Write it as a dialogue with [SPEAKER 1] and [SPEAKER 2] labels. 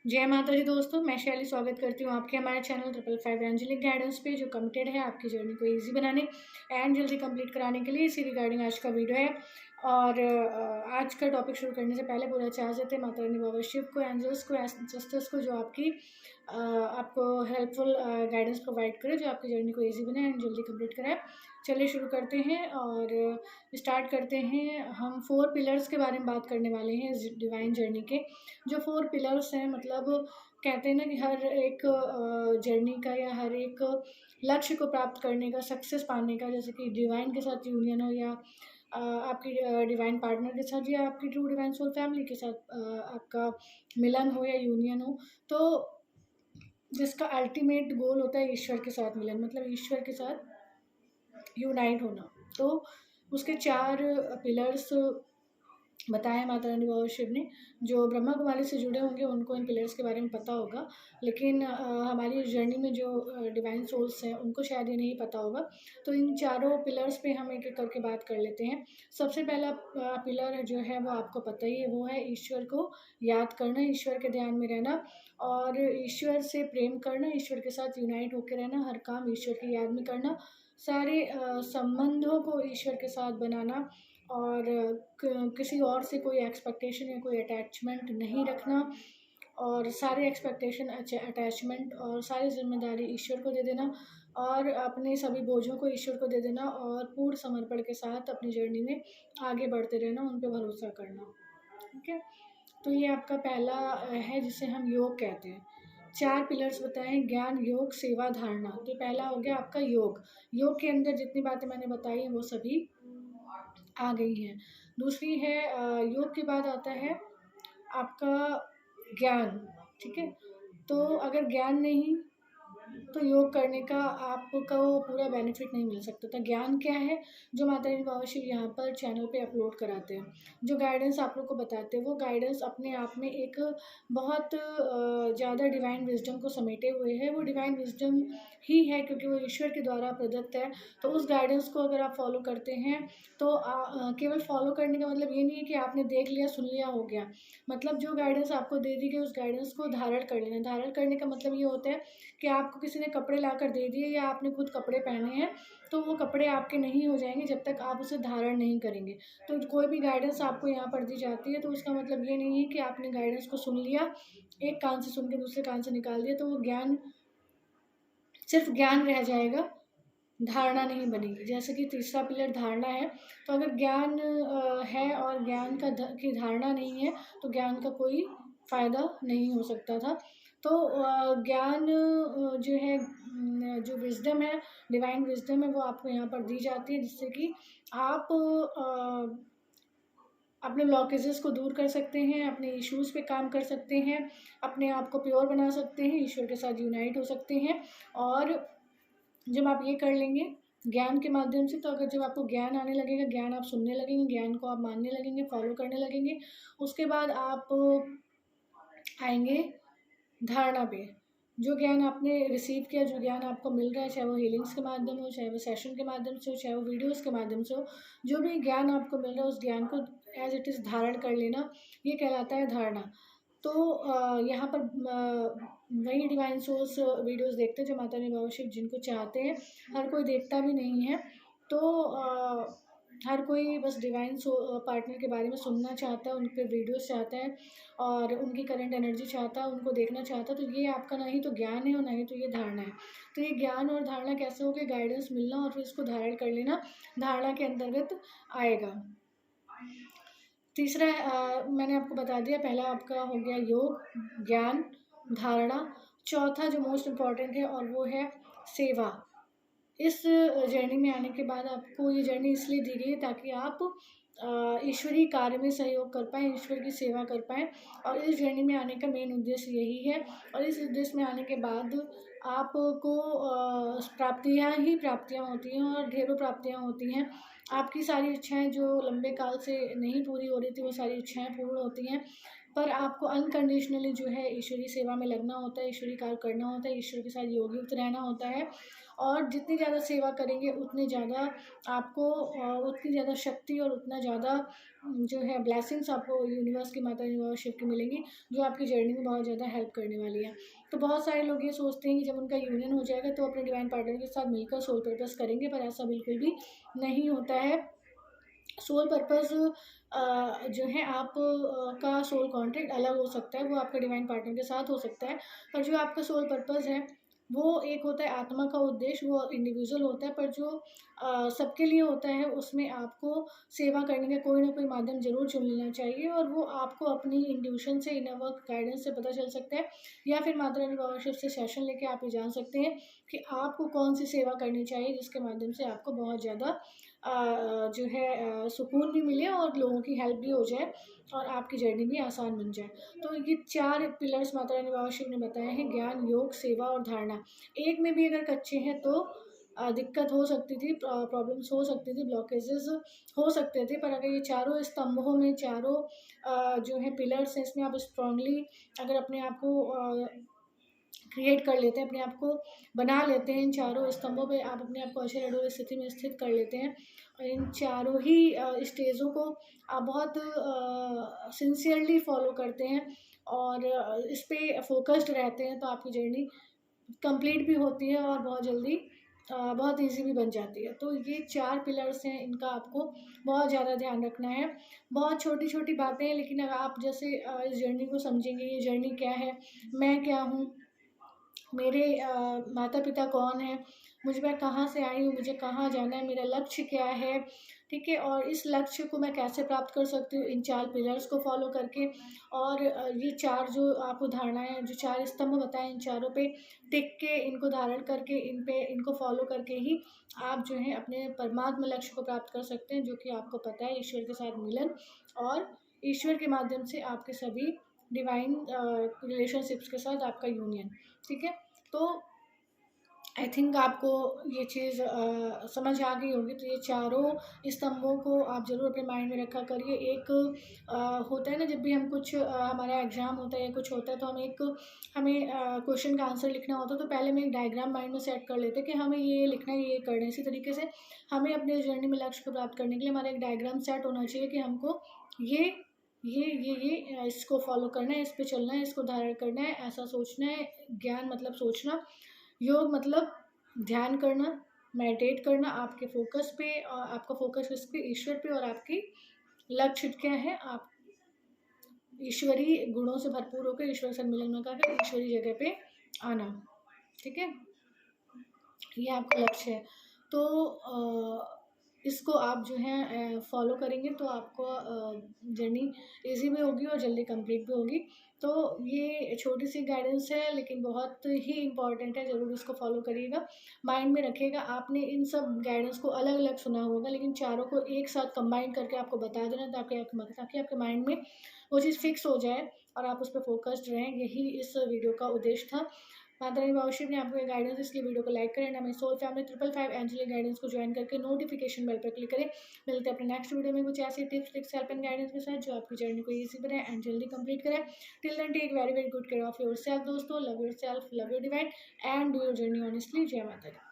[SPEAKER 1] जय माता दी दोस्तों, मैं शैली स्वागत करती हूँ आपके हमारे चैनल 555 एंजेलिक गाइडेंस पे, जो कमिटेड है आपकी जर्नी को इजी बनाने एंड जल्दी कंप्लीट कराने के लिए। इसी रिगार्डिंग आज का वीडियो है। और आज का टॉपिक शुरू करने से पहले बोलना चाहते थे माता रानी बाबा शिव को, एंजल्स को, एंसेस्टर्स को, जो आपको हेल्पफुल गाइडेंस प्रोवाइड करे, जो आपकी जर्नी को ईजी बनाए एंड जल्दी कंप्लीट कराए। चलिए शुरू करते हैं और स्टार्ट करते हैं। हम 4 पिलर्स के बारे में बात करने वाले हैं इस डिवाइन जर्नी के। जो 4 पिलर्स हैं, मतलब कहते हैं ना कि हर एक जर्नी का या हर एक लक्ष्य को प्राप्त करने का, सक्सेस पाने का, जैसे कि डिवाइन के साथ यूनियन हो या आपकी डिवाइन पार्टनर के साथ या आपकी ट्रू डिवाइन सोल फैमिली के साथ आपका मिलन हो या यूनियन हो, तो जिसका अल्टीमेट गोल होता है ईश्वर के साथ मिलन, मतलब ईश्वर के साथ यूनाइट होना। तो उसके 4 पिलर्स बताया माता रानी बाबा शिव ने। जो ब्रह्मा कुमारी से जुड़े होंगे उनको इन पिलर्स के बारे में पता होगा, लेकिन हमारी जर्नी में जो डिवाइन सोल्स हैं उनको शायद ये नहीं पता होगा। तो इन चारों पिलर्स पे हम एक एक करके बात कर लेते हैं। सबसे पहला पिलर जो है वो आपको पता ही है, वो है ईश्वर को याद करना, ईश्वर के ध्यान में रहना और ईश्वर से प्रेम करना, ईश्वर के साथ यूनाइट होकर रहना, हर काम ईश्वर की याद में करना, सारे संबंधों को ईश्वर के साथ बनाना और किसी और से कोई एक्सपेक्टेशन या कोई अटैचमेंट नहीं रखना, और सारे एक्सपेक्टेशन, अटैचमेंट और सारी जिम्मेदारी ईश्वर को दे देना और अपने सभी बोझों को ईश्वर को दे देना और पूर्ण समर्पण के साथ अपनी जर्नी में आगे बढ़ते रहना, उन पर भरोसा करना। ठीक है, तो ये आपका पहला है जिसे हम योग कहते हैं। 4 पिलर्स बताएं: ज्ञान, योग, सेवा, धारणा। तो पहला हो गया आपका योग। योग के अंदर जितनी बातें मैंने बताई हैं वो सभी आ गई हैं। दूसरी है योग के बाद आता है आपका ज्ञान। ठीक है, तो अगर ज्ञान नहीं तो योग करने का आपको वो पूरा बेनिफिट नहीं मिल सकता था। ज्ञान क्या है? जो माता रानी बाबा शिव यहाँ पर चैनल पे अपलोड कराते हैं, जो गाइडेंस आप लोग को बताते हैं, वो गाइडेंस अपने आप में एक बहुत ज़्यादा डिवाइन विजडम को समेटे हुए है। वो डिवाइन विजडम ही है क्योंकि वो ईश्वर के द्वारा प्रदत्त है। तो उस गाइडेंस को अगर आप फॉलो करते हैं तो केवल फॉलो करने का मतलब ये नहीं है कि आपने देख लिया, सुन लिया, हो गया। मतलब जो गाइडेंस आपको दे दी गई उस गाइडेंस को धारण कर लेना। धारण करने का मतलब ये होता है कि आपको किसी ने कपड़े लाकर दे दिए या आपने खुद कपड़े पहने हैं, तो वो कपड़े आपके नहीं हो जाएंगे जब तक आप उसे धारण नहीं करेंगे। तो कोई भी गाइडेंस आपको यहाँ पर दी जाती है तो उसका मतलब ये नहीं है कि आपने गाइडेंस को सुन लिया, एक कान से सुन के दूसरे कान से निकाल दिया, तो वो ज्ञान सिर्फ ज्ञान रह जाएगा, धारणा नहीं बनेगी। जैसे कि तीसरा पिलर धारणा है, तो अगर ज्ञान है और ज्ञान की धारणा नहीं है तो ज्ञान का कोई फ़ायदा नहीं हो सकता था। तो ज्ञान जो है, जो विजडम है, डिवाइन विजडम है, वो आपको यहाँ पर दी जाती है जिससे कि आप अपने ब्लॉकेजेस को दूर कर सकते हैं, अपने इश्यूज़ पे काम कर सकते हैं, अपने आप को प्योर बना सकते हैं, ईश्वर के साथ यूनाइट हो सकते हैं। और जब आप ये कर लेंगे ज्ञान के माध्यम से, तो अगर जब आपको ज्ञान आने लगेगा, ज्ञान आप सुनने लगेंगे, ज्ञान को आप मानने लगेंगे, फॉलो करने लगेंगे, उसके बाद आप आएंगे धारणा पे। जो ज्ञान आपने रिसीव किया, जो ज्ञान आपको मिल रहा है, चाहे वो हीलिंग्स के माध्यम हो, चाहे वो सेशन के माध्यम से हो, चाहे वो वीडियोस के माध्यम से हो, जो भी ज्ञान आपको मिल रहा है उस ज्ञान को एज इट इज़ धारण कर लेना, ये कहलाता है धारणा। तो यहाँ पर वही डिवाइन सोर्स वीडियोस देखते हैं जो माता रानी बाबा शिव जिनको चाहते हैं। हर कोई देखता भी नहीं है, तो हर कोई बस डिवाइन पार्टनर के बारे में सुनना चाहता है, उन पर वीडियोस चाहता है और उनकी करंट एनर्जी चाहता है, उनको देखना चाहता है। तो ये आपका ना ही तो ज्ञान है और ना ही तो ये धारणा है। तो ये ज्ञान और धारणा कैसे हो गया? गाइडेंस मिलना और फिर इसको धारण कर लेना धारणा के अंतर्गत आएगा। तीसरा मैंने आपको बता दिया, पहला आपका हो गया योग, ज्ञान, धारणा। चौथा जो मोस्ट इम्पॉर्टेंट है और वो है सेवा। इस जर्नी में आने के बाद आपको ये जर्नी इसलिए दी गई है ताकि आप ईश्वरीय कार्य में सहयोग कर पाएँ, ईश्वर की सेवा कर पाएँ। और इस जर्नी में आने का मेन उद्देश्य यही है। और इस उद्देश्य में आने के बाद आपको प्राप्तियाँ ही प्राप्तियाँ होती हैं और ढेरों प्राप्तियाँ होती हैं। आपकी सारी इच्छाएं जो लंबे काल से नहीं पूरी हो रही थी वो सारी इच्छाएं पूर्ण होती हैं। पर आपको अनकंडीशनली जो है ईश्वरीय सेवा में लगना होता है, ईश्वरीय कार्य करना होता है, ईश्वर के साथ योगित रहना होता है। और जितनी ज़्यादा सेवा करेंगे उतनी ज़्यादा आपको उतनी ज़्यादा शक्ति और उतना ज़्यादा जो है ब्लेसिंग्स आपको यूनिवर्स की, माता यूनिवर्स शिव की मिलेंगी, जो आपकी जर्नी में बहुत ज़्यादा हेल्प करने वाली है। तो बहुत सारे लोग ये सोचते हैं कि जब उनका यूनियन हो जाएगा तो अपने डिवाइन पार्टनर के साथ मिलकर सोल पर्पस करेंगे, पर ऐसा बिल्कुल भी नहीं होता है। सोल पर्पस जो है आप का सोल कॉन्ट्रैक्ट अलग हो सकता है, वो आपका डिवाइन पार्टनर के साथ हो सकता है, पर जो आपका सोल पर्पस है वो एक होता है आत्मा का उद्देश्य, वो इंडिविजुअल होता है, पर जो सबके लिए होता है उसमें आपको सेवा करने का कोई ना कोई माध्यम ज़रूर चुन लेना चाहिए, और वो आपको अपनी इंट्यूशन से, इनर वर्क गाइडेंस से पता चल सकता है, या फिर माता रानी बाबा शिव से सेशन लेके आप ये जान सकते हैं कि आपको कौन सी सेवा करनी चाहिए जिसके माध्यम से आपको बहुत ज़्यादा जो है सुकून भी मिले और लोगों की हेल्प भी हो जाए और आपकी जर्नी भी आसान बन जाए। तो ये 4 पिलर्स माता रानी बाबा शिव ने बताए हैं, ज्ञान, योग, सेवा और धारणा। एक में भी अगर कच्चे हैं तो दिक्कत हो सकती थी, प्रॉब्लम्स हो सकती थी, ब्लॉकेजेस हो सकते थे, पर अगर ये चारों स्तंभों में, चारों जो है पिलर्स हैं, इसमें आप स्ट्रांगली अगर अपने आप को क्रिएट कर लेते हैं, अपने आप को बना लेते हैं, इन चारों स्तंभों पे आप अपने आप को अच्छे अडोल स्थिति में स्थित कर लेते हैं, और इन चारों ही स्टेजों को आप बहुत सिंसियरली फॉलो करते हैं और इस पे फोकस्ड रहते हैं, तो आपकी जर्नी कंप्लीट भी होती है और बहुत जल्दी बहुत इजी भी बन जाती है। तो ये 4 पिलर्स हैं, इनका आपको बहुत ज़्यादा ध्यान रखना है। बहुत छोटी-छोटी बातें हैं, लेकिन अगर आप जैसे इस जर्नी को समझेंगे, ये जर्नी क्या है, मैं क्या हूँ, मेरे माता पिता कौन हैं, मैं कहाँ से आई हूँ, मुझे कहाँ जाना है, मेरा लक्ष्य क्या है, ठीक है, और इस लक्ष्य को मैं कैसे प्राप्त कर सकती हूँ इन 4 पिलर्स को फॉलो करके। और ये 4 जो आपको धारणाएँ, जो 4 स्तंभ बताए, इन चारों पे टिक के, इनको धारण करके, इनको फॉलो करके ही आप जो है अपने परमात्मा लक्ष्य को प्राप्त कर सकते हैं, जो कि आपको पता है ईश्वर के साथ मिलन, और ईश्वर के माध्यम से आपके सभी डिवाइन रिलेशनशिप्स के साथ आपका यूनियन, ठीक है। तो आई थिंक आपको ये चीज़ समझ आ गई होगी। तो ये चारों स्तंभों को आप ज़रूर अपने माइंड में रखा करिए। एक होता है ना, जब भी हम कुछ हमारा एग्ज़ाम होता है या कुछ होता है, तो हमें क्वेश्चन का आंसर लिखना होता है, तो पहले हम एक डायग्राम माइंड में सेट कर लेते हैं कि हमें ये लिखना है, ये करना है। इसी तरीके से हमें अपने जर्नी में लक्ष्य को प्राप्त करने के लिए हमारा एक डायग्राम सेट होना चाहिए कि हमको ये इसको फॉलो करना है, इस पे चलना है, इसको धारण करना है, ऐसा सोचना है। ज्ञान मतलब सोचना, योग मतलब ध्यान करना, मेडिटेट करना आपके फोकस पे, और आपका फोकस किस पे, ईश्वर पे, और आपकी लक्ष्य क्या है, आप ईश्वरी गुणों से भरपूर होकर, ईश्वर से मिलन में करके ईश्वरी जगह पे आना, ठीक है, ये आपका लक्ष्य है। तो इसको आप जो है फॉलो करेंगे तो आपको जर्नी इजी भी होगी और जल्दी कंप्लीट भी होगी। तो ये छोटी सी गाइडेंस है, लेकिन बहुत ही इम्पॉर्टेंट है, ज़रूर इसको फॉलो करिएगा, माइंड में रखिएगा। आपने इन सब गाइडेंस को अलग अलग सुना होगा, लेकिन चारों को एक साथ कंबाइन करके आपको बता देना, ताकि आपके माइंड में वो चीज़ फिक्स हो जाए और आप उस पर फोकस्ड रहें। यही इस वीडियो का उद्देश्य था। माता रानी बाबा शिव ने आपको गाइडेंस, इसलिए वीडियो को लाइक करें, हमें सोल फैमिली 555 एंजेलिक गाइडेंस को ज्वाइन करके नोटिफिकेशन बेल पर क्लिक करें। मिलते हैं अपने नेक्स्ट वीडियो में कुछ ऐसे tips, tricks, help and guidance के साथ, जो आपकी जर्नी को ईजी बनाए एंड जल्दी कंप्लीट करें। Till then take very very good care of yourself दोस्तों। Love yourself, love your divine and do your journey honestly. जय माता दी।